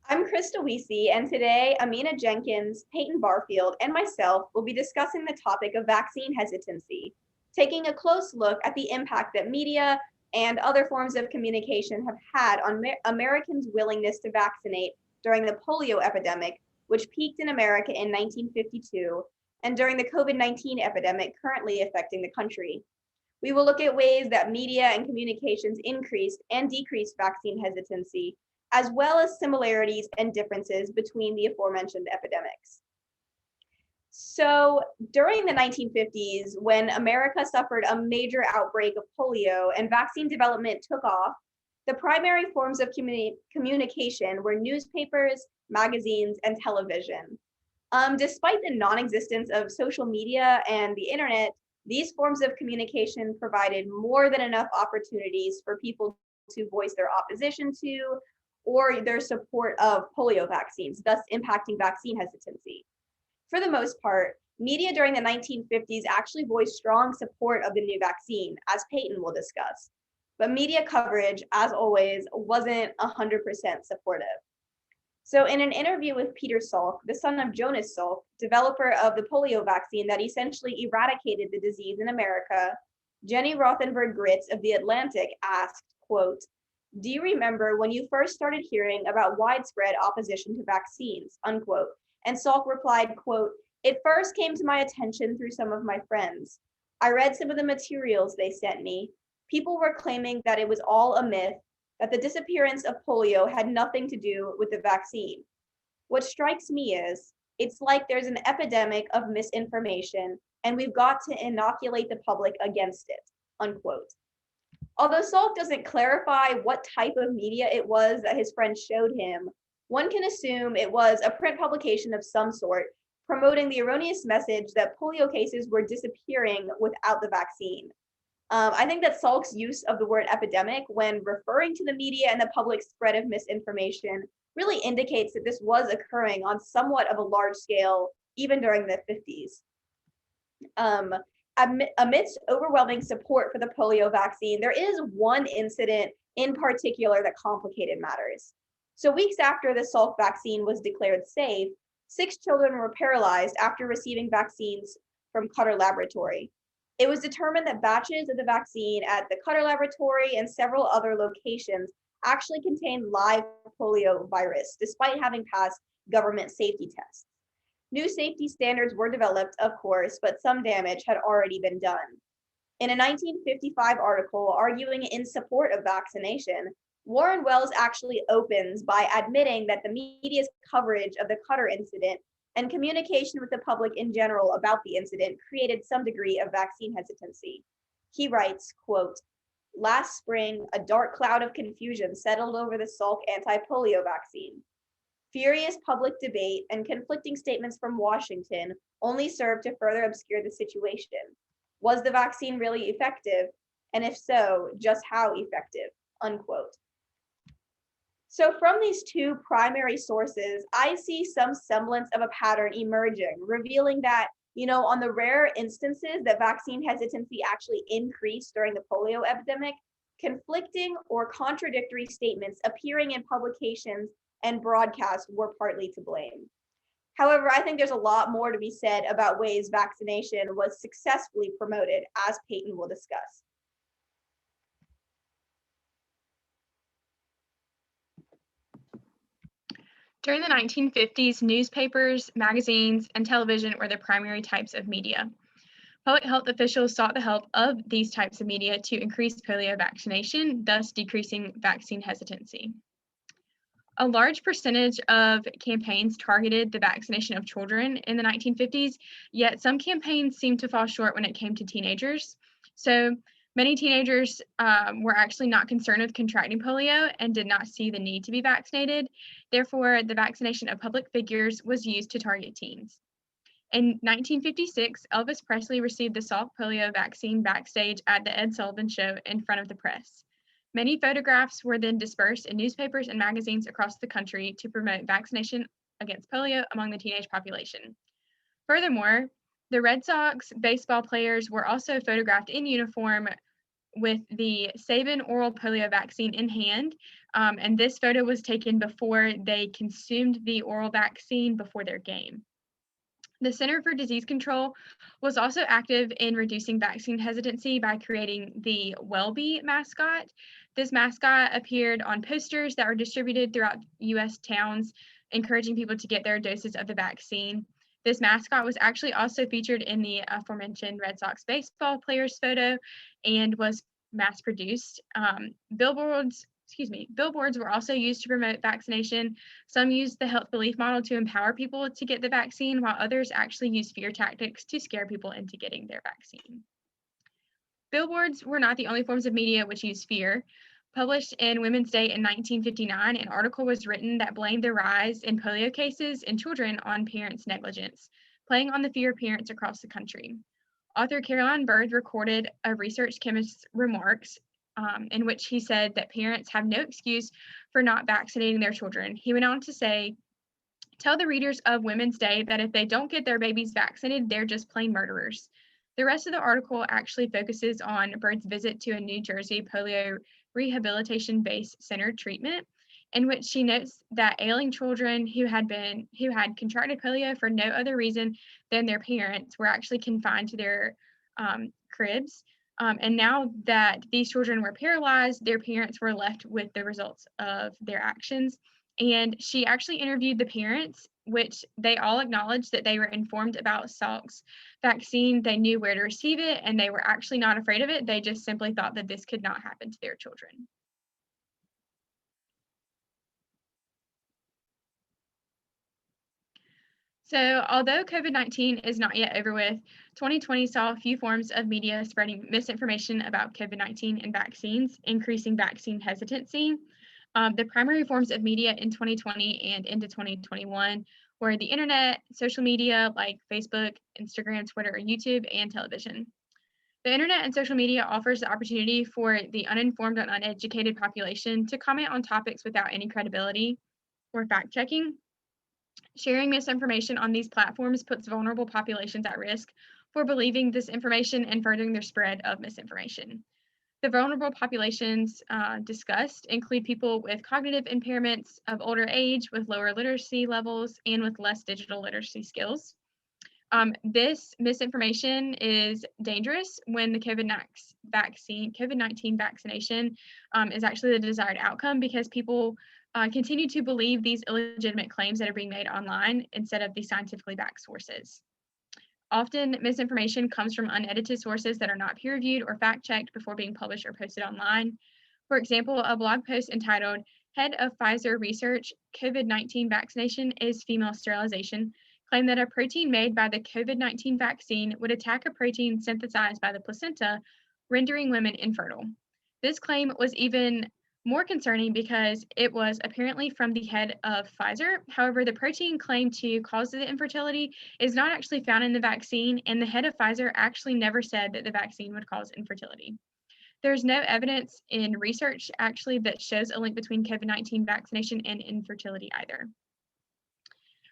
I'm Krista Wiese, and today Aminah Jenkins, Peyton Barfield, and myself will be discussing the topic of vaccine hesitancy, taking a close look at the impact that media and other forms of communication have had on Americans' willingness to vaccinate during the polio epidemic, which peaked in America in 1952, and during the COVID-19 epidemic currently affecting the country. We will look at ways that media and communications increased and decreased vaccine hesitancy, as well as similarities and differences between the aforementioned epidemics. So during the 1950s, when America suffered a major outbreak of polio and vaccine development took off, the primary forms of communication were newspapers, magazines, and television. Despite the non-existence of social media and the internet, these forms of communication provided more than enough opportunities for people to voice their opposition to or their support of polio vaccines, thus impacting vaccine hesitancy. For the most part, media during the 1950s actually voiced strong support of the new vaccine, as Peyton will discuss. But media coverage, as always, wasn't 100% supportive. So in an interview with Peter Salk, the son of Jonas Salk, developer of the polio vaccine that essentially eradicated the disease in America, Jenny Rothenberg-Gritz of The Atlantic asked, quote, "Do you remember when you first started hearing about widespread opposition to vaccines?" Unquote. And Salk replied, quote, "It first came to my attention through some of my friends. I read some of the materials they sent me. People were claiming that it was all a myth, that the disappearance of polio had nothing to do with the vaccine. What strikes me is, it's like there's an epidemic of misinformation and we've got to inoculate the public against it," unquote. Although Salk doesn't clarify what type of media it was that his friends showed him, one can assume it was a print publication of some sort promoting the erroneous message that polio cases were disappearing without the vaccine. I think that Salk's use of the word epidemic when referring to the media and the public spread of misinformation really indicates that this was occurring on somewhat of a large scale, even during the 50s. Amidst overwhelming support for the polio vaccine, there is one incident in particular that complicated matters. So weeks after the Salk vaccine was declared safe, 6 children were paralyzed after receiving vaccines from Cutter Laboratory. It was determined that batches of the vaccine at the Cutter Laboratory and several other locations actually contained live polio virus, despite having passed government safety tests. New safety standards were developed, of course, but some damage had already been done. In a 1955 article arguing in support of vaccination, Warren Wells actually opens by admitting that the media's coverage of the Cutter incident and communication with the public in general about the incident created some degree of vaccine hesitancy. He writes, quote, "Last spring, a dark cloud of confusion settled over the Salk anti-polio vaccine. Furious public debate and conflicting statements from Washington only served to further obscure the situation. Was the vaccine really effective? And if so, just how effective?" Unquote. So from these two primary sources, I see some semblance of a pattern emerging, revealing that, on the rare instances that vaccine hesitancy actually increased during the polio epidemic, conflicting or contradictory statements appearing in publications and broadcasts were partly to blame. However, I think there's a lot more to be said about ways vaccination was successfully promoted, as Peyton will discuss. During the 1950s, newspapers, magazines, and television were the primary types of media. Public health officials sought the help of these types of media to increase polio vaccination, thus decreasing vaccine hesitancy. A large percentage of campaigns targeted the vaccination of children in the 1950s, yet some campaigns seemed to fall short when it came to teenagers. So many teenagers were actually not concerned with contracting polio and did not see the need to be vaccinated. Therefore, the vaccination of public figures was used to target teens. In 1956, Elvis Presley received the Salk polio vaccine backstage at the Ed Sullivan Show in front of the press. Many photographs were then dispersed in newspapers and magazines across the country to promote vaccination against polio among the teenage population. Furthermore, the Red Sox baseball players were also photographed in uniform with the Sabin oral polio vaccine in hand. And this photo was taken before they consumed the oral vaccine before their game. The Center for Disease Control was also active in reducing vaccine hesitancy by creating the Welby mascot. This mascot appeared on posters that were distributed throughout U.S. towns, encouraging people to get their doses of the vaccine. This mascot was actually also featured in the aforementioned Red Sox baseball player's photo and was mass produced. Billboards were also used to promote vaccination. Some used the health belief model to empower people to get the vaccine, while others actually used fear tactics to scare people into getting their vaccine. Billboards were not the only forms of media which used fear. Published in Women's Day in 1959, an article was written that blamed the rise in polio cases in children on parents' negligence, playing on the fear of parents across the country. Author Caroline Bird recorded a research chemist's remarks in which he said that parents have no excuse for not vaccinating their children. He went on to say, "Tell the readers of Women's Day that if they don't get their babies vaccinated, they're just plain murderers." The rest of the article actually focuses on Bird's visit to a New Jersey polio rehabilitation-based center treatment, in which she notes that ailing children who had contracted polio for no other reason than their parents were actually confined to their cribs. And now that these children were paralyzed, their parents were left with the results of their actions. And she actually interviewed the parents, which they all acknowledged that they were informed about Salk's vaccine. They knew where to receive it, and they were actually not afraid of it. They just simply thought that this could not happen to their children. So although COVID-19 is not yet over with, 2020 saw a few forms of media spreading misinformation about COVID-19 and vaccines, increasing vaccine hesitancy. The primary forms of media in 2020 and into 2021 were the internet, social media like Facebook, Instagram, Twitter, or YouTube, and television. The internet and social media offers the opportunity for the uninformed and uneducated population to comment on topics without any credibility or fact checking. Sharing misinformation on these platforms puts vulnerable populations at risk for believing this information and furthering their spread of misinformation. The vulnerable populations discussed include people with cognitive impairments, of older age, with lower literacy levels, and with less digital literacy skills. This misinformation is dangerous when the COVID-19 vaccination is actually the desired outcome, because people continue to believe these illegitimate claims that are being made online instead of the scientifically backed sources. Often, misinformation comes from unedited sources that are not peer-reviewed or fact-checked before being published or posted online. For example, a blog post entitled "Head of Pfizer Research, COVID-19 Vaccination is Female Sterilization" claimed that a protein made by the COVID-19 vaccine would attack a protein synthesized by the placenta, rendering women infertile. This claim was even more concerning because it was apparently from the head of Pfizer. However, the protein claimed to cause the infertility is not actually found in the vaccine, and the head of Pfizer actually never said that the vaccine would cause infertility. There's no evidence in research actually that shows a link between COVID-19 vaccination and infertility either.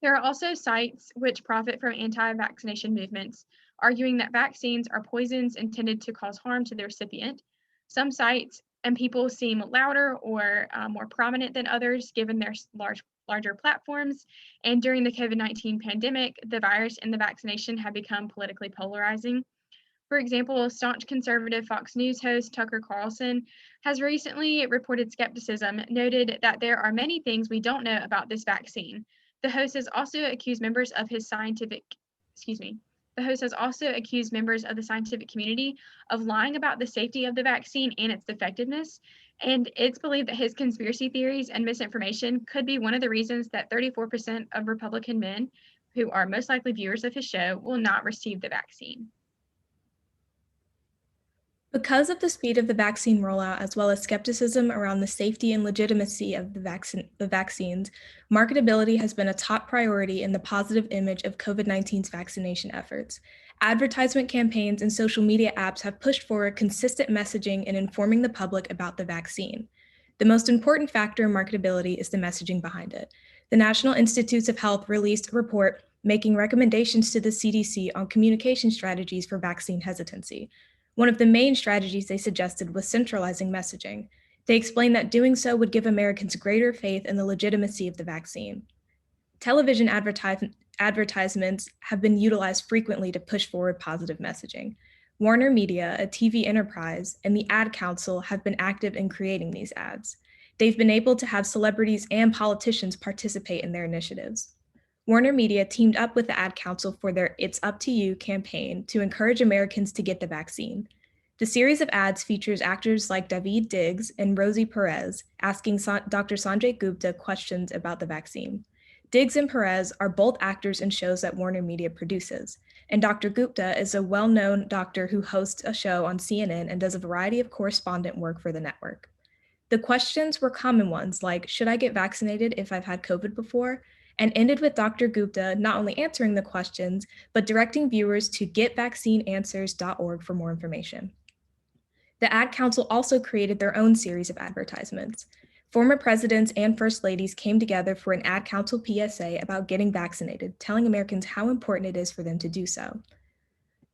There are also sites which profit from anti-vaccination movements, arguing that vaccines are poisons intended to cause harm to the recipient. Some sites and people seem louder or more prominent than others given their larger platforms. And during the COVID-19 pandemic, the virus and the vaccination have become politically polarizing. For example, staunch conservative Fox News host Tucker Carlson has recently reported skepticism, noted that there are many things we don't know about this vaccine. The host has also accused members of the scientific community of lying about the safety of the vaccine and its effectiveness. And it's believed that his conspiracy theories and misinformation could be one of the reasons that 34% of Republican men, who are most likely viewers of his show, will not receive the vaccine. Because of the speed of the vaccine rollout, as well as skepticism around the safety and legitimacy of the vaccines, marketability has been a top priority in the positive image of COVID-19's vaccination efforts. Advertisement campaigns and social media apps have pushed forward consistent messaging in informing the public about the vaccine. The most important factor in marketability is the messaging behind it. The National Institutes of Health released a report making recommendations to the CDC on communication strategies for vaccine hesitancy. One of the main strategies they suggested was centralizing messaging. They explained that doing so would give Americans greater faith in the legitimacy of the vaccine. Television advertisements have been utilized frequently to push forward positive messaging. Warner Media, a TV enterprise, and the Ad Council have been active in creating these ads. They've been able to have celebrities and politicians participate in their initiatives. Warner Media teamed up with the Ad Council for their It's Up to You campaign to encourage Americans to get the vaccine. The series of ads features actors like Daveed Diggs and Rosie Perez asking Dr. Sanjay Gupta questions about the vaccine. Diggs and Perez are both actors in shows that Warner Media produces, and Dr. Gupta is a well-known doctor who hosts a show on CNN and does a variety of correspondent work for the network. The questions were common ones like, should I get vaccinated if I've had COVID before? And ended with Dr. Gupta not only answering the questions, but directing viewers to getvaccineanswers.org for more information. The Ad Council also created their own series of advertisements. Former presidents and first ladies came together for an Ad Council PSA about getting vaccinated, telling Americans how important it is for them to do so.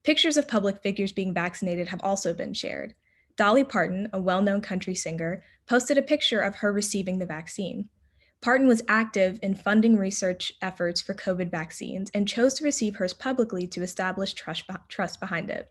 Pictures of public figures being vaccinated have also been shared. Dolly Parton, a well-known country singer, posted a picture of her receiving the vaccine. Parton was active in funding research efforts for COVID vaccines and chose to receive hers publicly to establish trust behind it.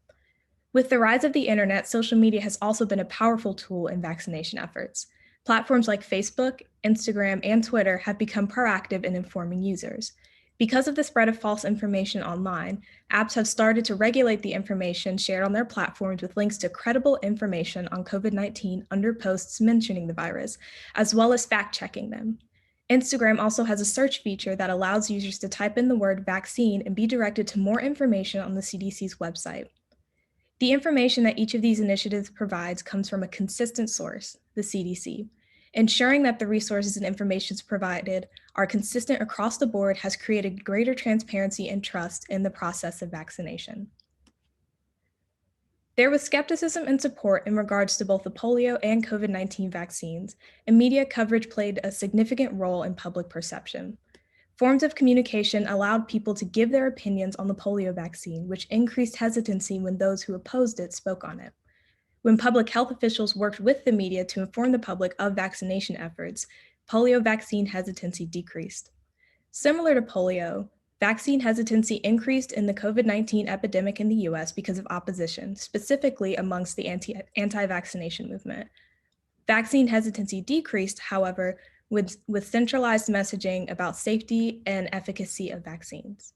With the rise of the internet, social media has also been a powerful tool in vaccination efforts. Platforms like Facebook, Instagram, and Twitter have become proactive in informing users. Because of the spread of false information online, apps have started to regulate the information shared on their platforms with links to credible information on COVID-19 under posts mentioning the virus, as well as fact-checking them. Instagram also has a search feature that allows users to type in the word vaccine and be directed to more information on the CDC's website. The information that each of these initiatives provides comes from a consistent source, the CDC. Ensuring that the resources and information provided are consistent across the board has created greater transparency and trust in the process of vaccination. There was skepticism and support in regards to both the polio and COVID-19 vaccines, and media coverage played a significant role in public perception. Forms of communication allowed people to give their opinions on the polio vaccine, which increased hesitancy when those who opposed it spoke on it. When public health officials worked with the media to inform the public of vaccination efforts, polio vaccine hesitancy decreased. Similar to polio, vaccine hesitancy increased in the COVID-19 epidemic in the US because of opposition, specifically amongst the anti-vaccination movement. Vaccine hesitancy decreased, however, with centralized messaging about safety and efficacy of vaccines.